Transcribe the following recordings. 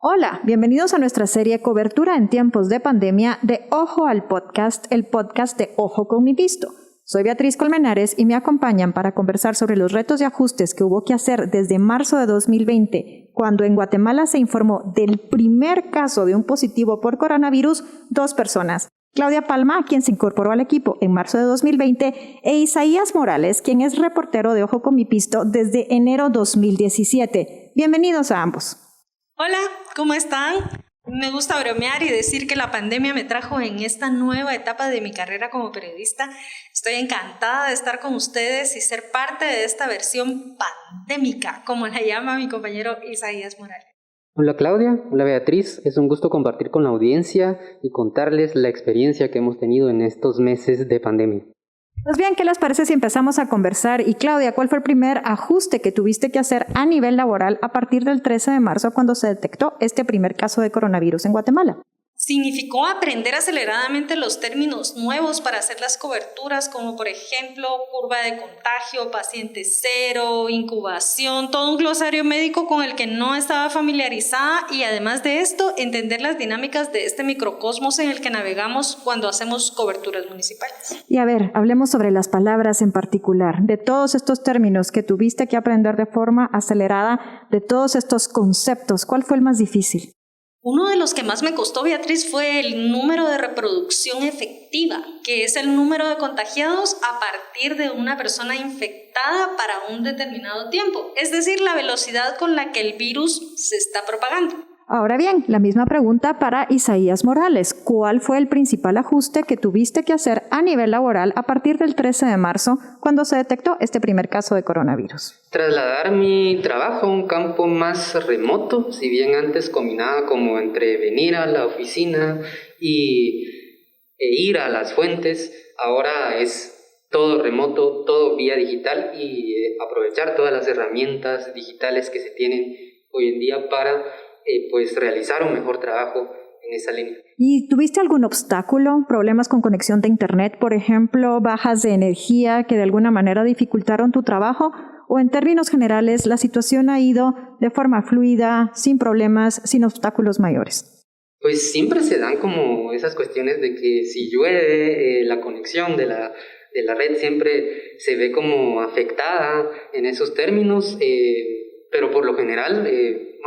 Hola, bienvenidos a nuestra serie Cobertura en tiempos de pandemia de Ojo al Podcast, el podcast de Ojo con mi Visto. Soy Beatriz Colmenares y me acompañan para conversar sobre los retos y ajustes que hubo que hacer desde marzo de 2020, cuando en Guatemala se informó del primer caso de un positivo por coronavirus, 2 personas. Claudia Palma, quien se incorporó al equipo en marzo de 2020, e Isaías Morales, quien es reportero de Ojo con mi Visto desde enero 2017. Bienvenidos a ambos. Hola, ¿cómo están? Me gusta bromear y decir que la pandemia me trajo en esta nueva etapa de mi carrera como periodista. Estoy encantada de estar con ustedes y ser parte de esta versión pandémica, como la llama mi compañero Isaías Morales. Hola Claudia, hola Beatriz, es un gusto compartir con la audiencia y contarles la experiencia que hemos tenido en estos meses de pandemia. Pues bien, ¿qué les parece si empezamos a conversar? Y Claudia, ¿cuál fue el primer ajuste que tuviste que hacer a nivel laboral a partir del 13 de marzo cuando se detectó este primer caso de coronavirus en Guatemala? Significó aprender aceleradamente los términos nuevos para hacer las coberturas, como por ejemplo curva de contagio, paciente cero, incubación, todo un glosario médico con el que no estaba familiarizada y además de esto, entender las dinámicas de este microcosmos en el que navegamos cuando hacemos coberturas municipales. Y a ver, hablemos sobre las palabras en particular, de todos estos términos que tuviste que aprender de forma acelerada, de todos estos conceptos, ¿cuál fue el más difícil? Uno de los que más me costó, Beatriz, fue el número de reproducción efectiva, que es el número de contagiados a partir de una persona infectada para un determinado tiempo, es decir, la velocidad con la que el virus se está propagando. Ahora bien, la misma pregunta para Isaías Morales. ¿Cuál fue el principal ajuste que tuviste que hacer a nivel laboral a partir del 13 de marzo, cuando se detectó este primer caso de coronavirus? Trasladar mi trabajo a un campo más remoto, si bien antes combinaba como entre venir a la oficina e ir a las fuentes, ahora es todo remoto, todo vía digital y aprovechar todas las herramientas digitales que se tienen hoy en día para realizar un mejor trabajo en esa línea. ¿Y tuviste algún obstáculo, problemas con conexión de internet, por ejemplo, bajas de energía que de alguna manera dificultaron tu trabajo? ¿O en términos generales la situación ha ido de forma fluida, sin problemas, sin obstáculos mayores? Pues siempre se dan como esas cuestiones de que si llueve, la conexión de la red siempre se ve como afectada en esos términos, pero por lo general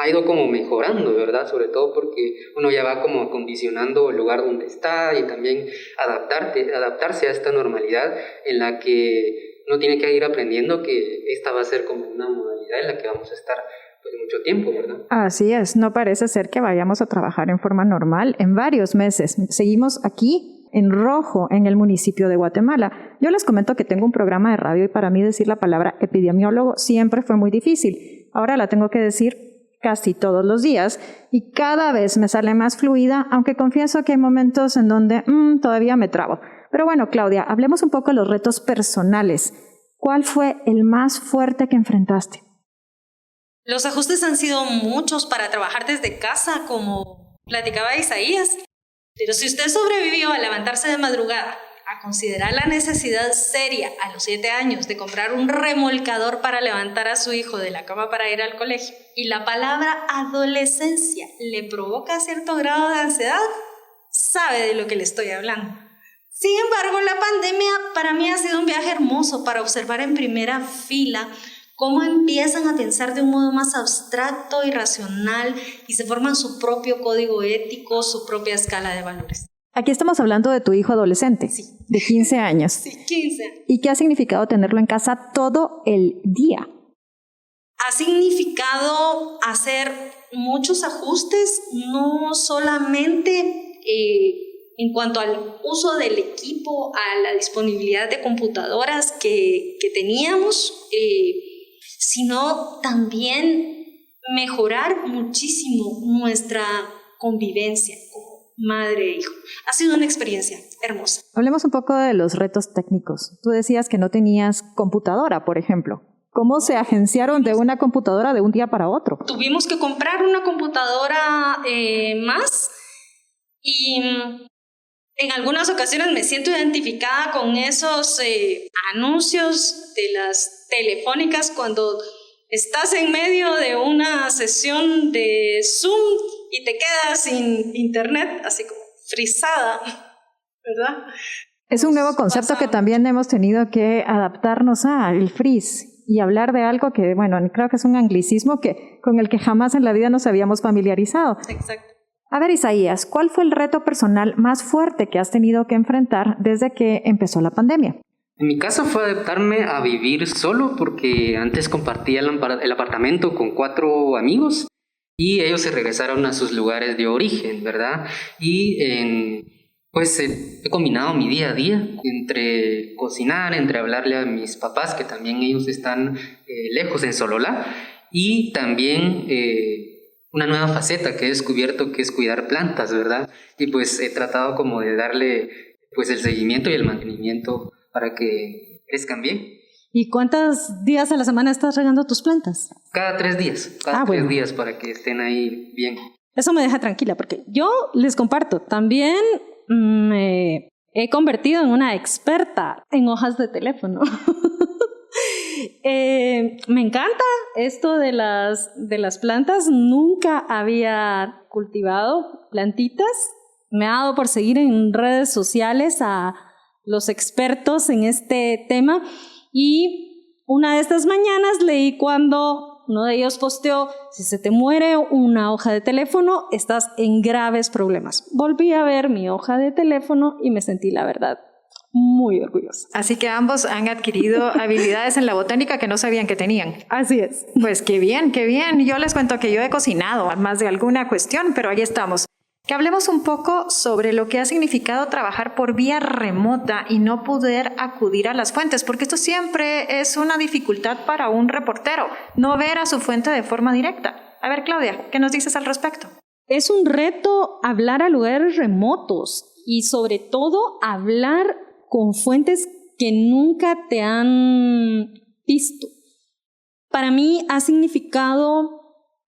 ha ido como mejorando, ¿verdad? Sobre todo porque uno ya va como acondicionando el lugar donde está y también adaptarse a esta normalidad en la que uno tiene que ir aprendiendo que esta va a ser como una modalidad en la que vamos a estar pues mucho tiempo, ¿verdad? Así es, no parece ser que vayamos a trabajar en forma normal en varios meses. Seguimos aquí en rojo en el municipio de Guatemala. Yo les comento que tengo un programa de radio y para mí decir la palabra epidemiólogo siempre fue muy difícil. Ahora la tengo que decir casi todos los días y cada vez me sale más fluida, aunque confieso que hay momentos en donde todavía me trabo. Pero bueno, Claudia, hablemos un poco de los retos personales. ¿Cuál fue el más fuerte que enfrentaste? Los ajustes han sido muchos para trabajar desde casa, como platicaba Isaías. Pero si usted sobrevivió a levantarse de madrugada, a considerar la necesidad seria a los 7 años de comprar un remolcador para levantar a su hijo de la cama para ir al colegio, y la palabra adolescencia le provoca cierto grado de ansiedad, sabe de lo que le estoy hablando. Sin embargo, la pandemia para mí ha sido un viaje hermoso para observar en primera fila cómo empiezan a pensar de un modo más abstracto y racional y se forman su propio código ético, su propia escala de valores. Aquí estamos hablando de tu hijo adolescente, sí, de 15 años. Sí, 15. ¿Y qué ha significado tenerlo en casa todo el día? Ha significado hacer muchos ajustes, no solamente en cuanto al uso del equipo, a la disponibilidad de computadoras que teníamos, sino también mejorar muchísimo nuestra convivencia como madre e hijo. Ha sido una experiencia hermosa. Hablemos un poco de los retos técnicos. Tú decías que no tenías computadora, por ejemplo. ¿Cómo se agenciaron de una computadora de un día para otro? Tuvimos que comprar una computadora más y en algunas ocasiones me siento identificada con esos anuncios de las telefónicas cuando estás en medio de una sesión de Zoom y te quedas sin internet, así como frisada, ¿verdad? Es un nuevo concepto que también hemos tenido que adaptarnos al freeze y hablar de algo que, bueno, creo que es un anglicismo con el que jamás en la vida nos habíamos familiarizado. Exacto. A ver, Isaías, ¿cuál fue el reto personal más fuerte que has tenido que enfrentar desde que empezó la pandemia? En mi caso fue adaptarme a vivir solo porque antes compartía el apartamento con 4 amigos y ellos se regresaron a sus lugares de origen, ¿verdad? Pues he combinado mi día a día entre cocinar, entre hablarle a mis papás, que también ellos están lejos en Sololá, y también una nueva faceta que he descubierto, que es cuidar plantas, ¿verdad? Y pues he tratado como de darle pues el seguimiento y el mantenimiento para que crezcan bien. ¿Y cuántos días a la semana estás regando tus plantas? Cada 3 días, bueno. 3 días para que estén ahí bien. Eso me deja tranquila porque yo les comparto, también me he convertido en una experta en hojas de teléfono. Me encanta esto de las plantas, nunca había cultivado plantitas, me ha dado por seguir en redes sociales a los expertos en este tema y una de estas mañanas leí cuando uno de ellos posteó: si se te muere una hoja de teléfono, estás en graves problemas. Volví a ver mi hoja de teléfono y me sentí, la verdad, muy orgullosa. Así que ambos han adquirido habilidades en la botánica que no sabían que tenían. Así es. Pues qué bien, qué bien. Yo les cuento que yo he cocinado más de alguna cuestión, pero ahí estamos. Que hablemos un poco sobre lo que ha significado trabajar por vía remota y no poder acudir a las fuentes, porque esto siempre es una dificultad para un reportero, no ver a su fuente de forma directa. A ver, Claudia, ¿qué nos dices al respecto? Es un reto hablar a lugares remotos y sobre todo hablar con fuentes que nunca te han visto. Para mí ha significado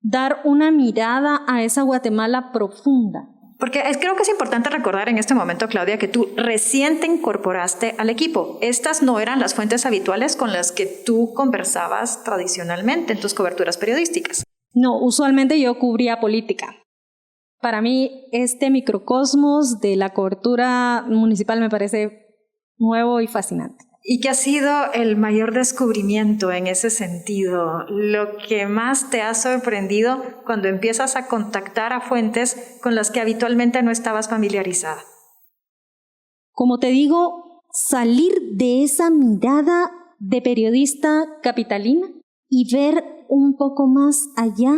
dar una mirada a esa Guatemala profunda. Porque creo que es importante recordar en este momento, Claudia, que tú recién te incorporaste al equipo. Estas no eran las fuentes habituales con las que tú conversabas tradicionalmente en tus coberturas periodísticas. No, usualmente yo cubría política. Para mí este microcosmos de la cobertura municipal me parece nuevo y fascinante. ¿Y qué ha sido el mayor descubrimiento en ese sentido? Lo que más te ha sorprendido cuando empiezas a contactar a fuentes con las que habitualmente no estabas familiarizada. Como te digo, salir de esa mirada de periodista capitalina y ver un poco más allá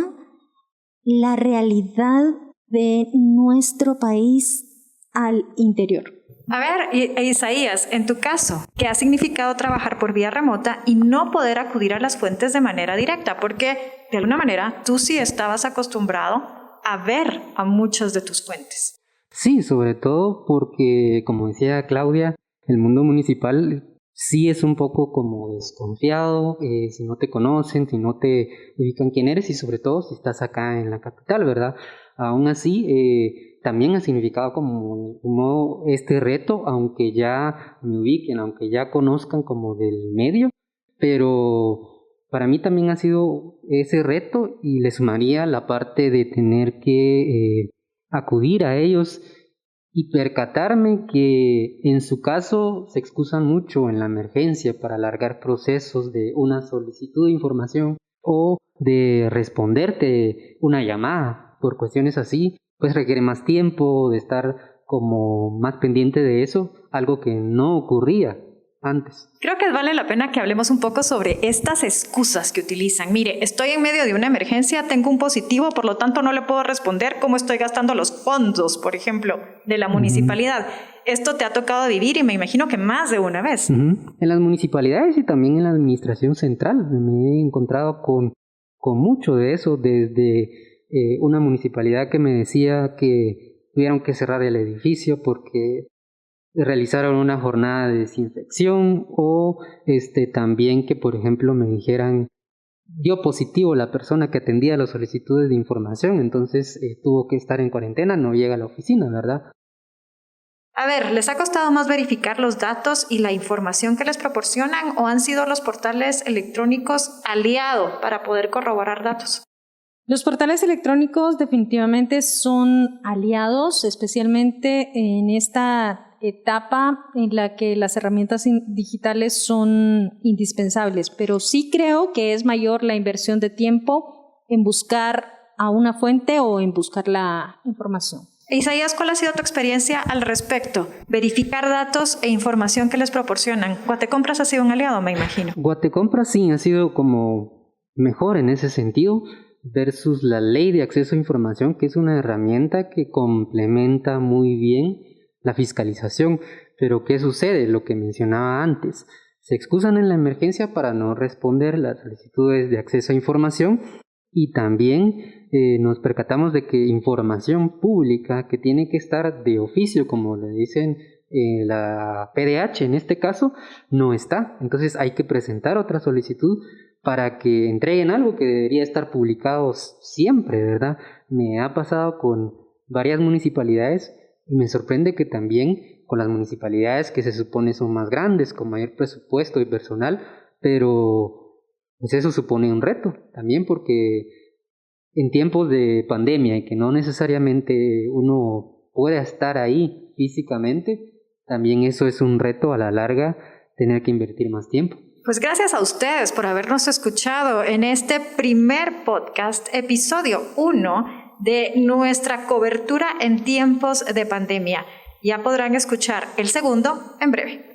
la realidad de nuestro país al interior. A ver, Isaías, en tu caso, ¿qué ha significado trabajar por vía remota y no poder acudir a las fuentes de manera directa? Porque, de alguna manera, tú sí estabas acostumbrado a ver a muchas de tus fuentes. Sí, sobre todo porque, como decía Claudia, el mundo municipal sí es un poco como desconfiado, si no te conocen, si no te ubican quién eres y sobre todo si estás acá en la capital, ¿verdad? Aún así, también ha significado como este reto, aunque ya me ubiquen, aunque ya conozcan como del medio, pero para mí también ha sido ese reto y le sumaría la parte de tener que acudir a ellos y percatarme que en su caso se excusan mucho en la emergencia para alargar procesos de una solicitud de información o de responderte una llamada por cuestiones así, pues requiere más tiempo de estar como más pendiente de eso, algo que no ocurría antes. Creo que vale la pena que hablemos un poco sobre estas excusas que utilizan. Mire, estoy en medio de una emergencia, tengo un positivo, por lo tanto no le puedo responder cómo estoy gastando los fondos, por ejemplo, de la municipalidad. Esto te ha tocado vivir y me imagino que más de una vez. En las municipalidades y también en la administración central me he encontrado con mucho de eso, desde una municipalidad que me decía que tuvieron que cerrar el edificio porque realizaron una jornada de desinfección o también que, por ejemplo, me dijeran dio positivo la persona que atendía las solicitudes de información, entonces tuvo que estar en cuarentena, no llega a la oficina, ¿verdad? A ver, ¿les ha costado más verificar los datos y la información que les proporcionan o han sido los portales electrónicos aliado para poder corroborar datos? Los portales electrónicos definitivamente son aliados, especialmente en esta etapa en la que las herramientas digitales son indispensables, pero sí creo que es mayor la inversión de tiempo en buscar a una fuente o en buscar la información. Isaías, ¿cuál ha sido tu experiencia al respecto? Verificar datos e información que les proporcionan. Guatecompras ha sido un aliado, me imagino. Guatecompras sí ha sido como mejor en ese sentido, versus la ley de acceso a información, que es una herramienta que complementa muy bien la fiscalización. Pero ¿qué sucede? Lo que mencionaba antes. Se excusan en la emergencia para no responder las solicitudes de acceso a información y también nos percatamos de que información pública que tiene que estar de oficio, como le dicen la PDH en este caso, no está. Entonces hay que presentar otra solicitud para que entreguen algo que debería estar publicado siempre, ¿verdad? Me ha pasado con varias municipalidades y me sorprende que también con las municipalidades que se supone son más grandes, con mayor presupuesto y personal, pero pues eso supone un reto también, porque en tiempos de pandemia y que no necesariamente uno pueda estar ahí físicamente, también eso es un reto a la larga, tener que invertir más tiempo. Pues gracias a ustedes por habernos escuchado en este primer podcast, episodio 1 de nuestra cobertura en tiempos de pandemia. Ya podrán escuchar el segundo en breve.